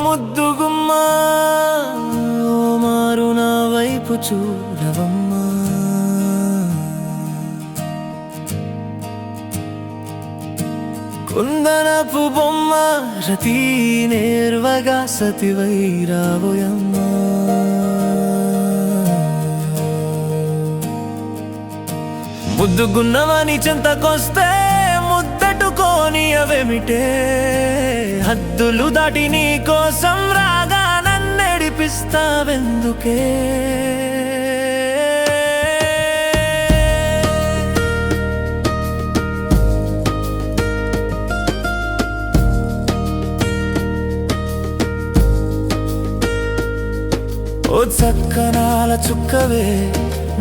ముద్దుగుమ్మా ఓ మారు నా వైపు చూడవమ్మా. కుందనపు బొమ్మ రతి నేర్వగా సతివై రావోయమ్మా. ముద్దుగున్నవని చెంతకొస్తే ముద్దటుకోని అవేమిటే, హద్దులు దాటి నీ కోసం రాగా నన్నెడిపిస్తావెందుకే. ఓ చక్కనాల చుక్కవే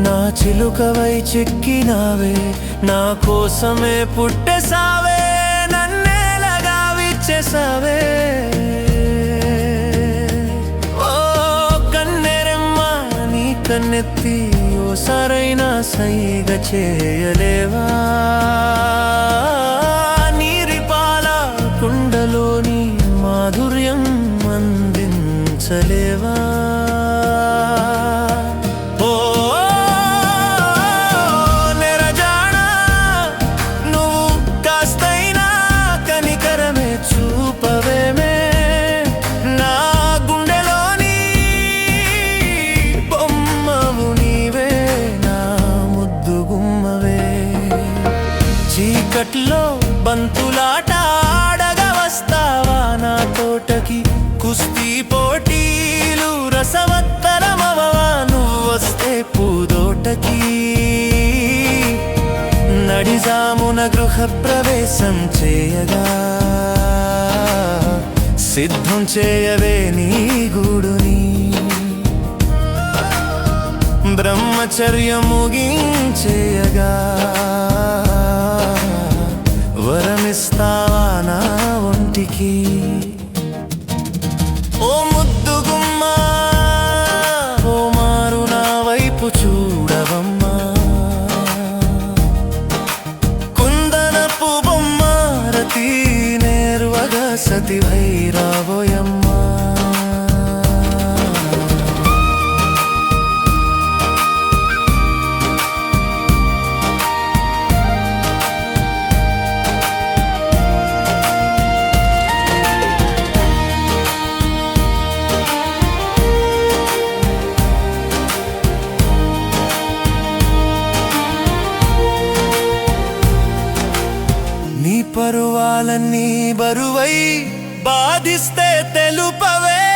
నా చిలుకవై చిక్కినావే, నా కోసమే పుట్టేసావే నన్నేలగా విచ్చేసావే. ఓ కన్నెరెమ్మ నీ కన్నెత్తి ఓ సరైన సైగ చేయలేవా, నీరిపాల కుండలోని మాధుర్యం అందించలేవా. చీకట్లో బంతులాట ఆడగా వస్తావా నా తోటకి, కుస్తీ పోటీలు రసవత్తరమవవా నువ్వొస్తే పూదోటకి. నడిజామున గృహ ప్రవేశం చేయగా సిద్ధం చేయవే నీ గూడుని, బ్రహ్మచర్యం ముగించేయగా వరమిస్తావా నా ఒంటికి. ఓ ముద్దుగుమ్మా ఓ మారు నా వైపు చూడవమ్మా. కుందనపు బొమ్మ రతి నేర్వగా సతివై రావోయమ్మా. నీ పరువాలన్నీ బరువై బాధిస్తే తెలుపవే,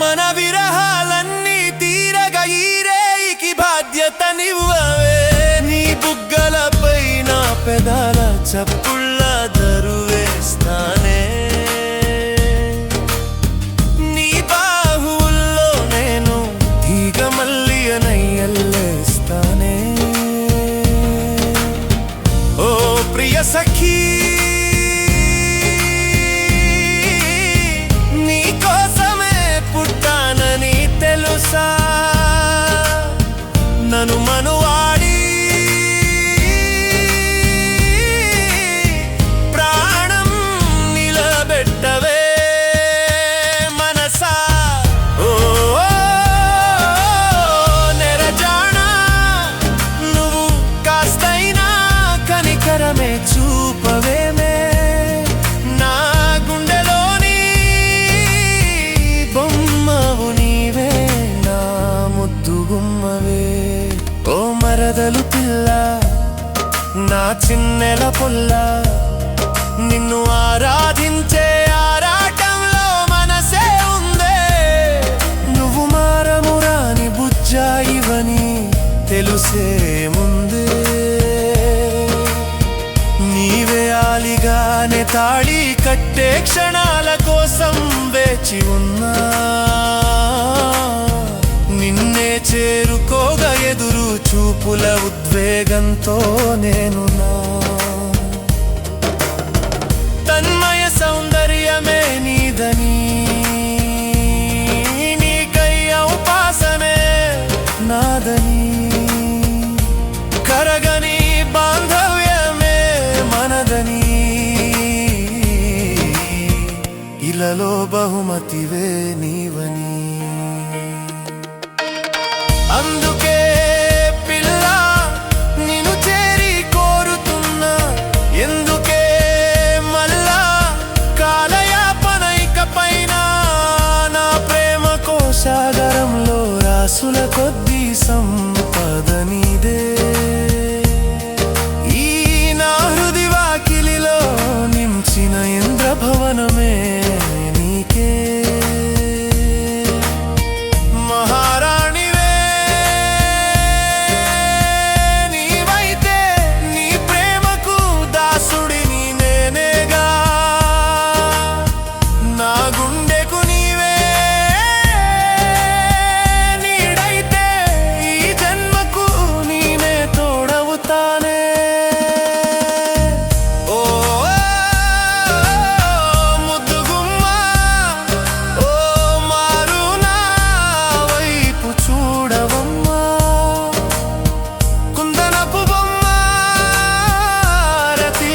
మన విరహాలన్నీ తీరగా ఈ రేయికి బాధ్యతనివ్వవే. నీ బుగ్గలపై నా పెదాల చప్పుళ్ళ దరువేస్తానే, నీ బాహువుల్లో నేను తీగ మల్లియనయ్యల్లేస్తానే. ఓ ప్రియ సఖీ నీ కోసమే పుట్టానని తెలుసా, నన్ను మనువాడి ప్రాణం నిలబెట్టవే మనసా. ఓ నెరజానా నువ్వు కాస్తైనా కనికరమే చూపవేమే, నా గుండెలోని బొమ్మవు నీవే నా ముద్దుగుమ్మవే. ఓ మరదలు పిల్ల నా చిన్నెల పొల్ల, నిన్ను ఆరాధించే ఆరాటంలో మనసే ఉందే. నువ్వు మారమురాని బుజ్జాయివని తెలుసే ముందే, నీవే ఆలిగానే తాళి కట్టే క్షణాల కోసం వేచి ఉన్నా, నిన్నే చేరుకోగా ఎదురు చూపుల ఉద్వేగంతో నేనున్నా. తన్మయ సౌందర్యమే నీదని నీకై ఔపాసనే నాదని, కరగని బాంధవ్యమే మనదని ఇలలో బహుమతివే నీవని. అందుకే పిల్ల నిన్ను చేరి కోరుతున్నా, ఎందుకే మళ్ళా కాలయాపన ఇకపైన. నా ప్రేమ కోశాగారంలో రాసుల కొద్దీ సంపద నీదే. ఈ నా హృది వాకిలిలో నించిన ఇంద్రభవనమే నీకే. మహారాణివే నీవైతే నీ ప్రేమకు దాసుడిని నేనేగా. నా గుండెకు నీవే నీడైతే ఈ జన్మకు నేనే తోడవుతానే. ఓ ముద్దుగుమ్మ, ఓ మారు నా వైపు చూడవమ్మా. కుందనపు బొమ్మ రతి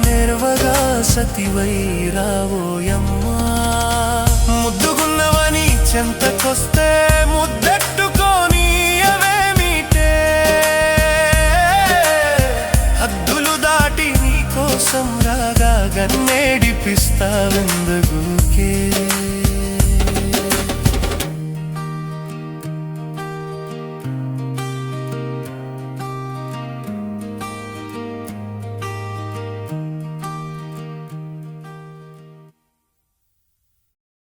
నెరవగా సతివై రావోయమ్మా. ముద్దుగున్నవని చెంతకొస్తే ముద్దెట్టుకొని అవేమిటే. హద్దులు దాటి నీ కోసం రాగా గన్నేడిపిస్తావెందుకే.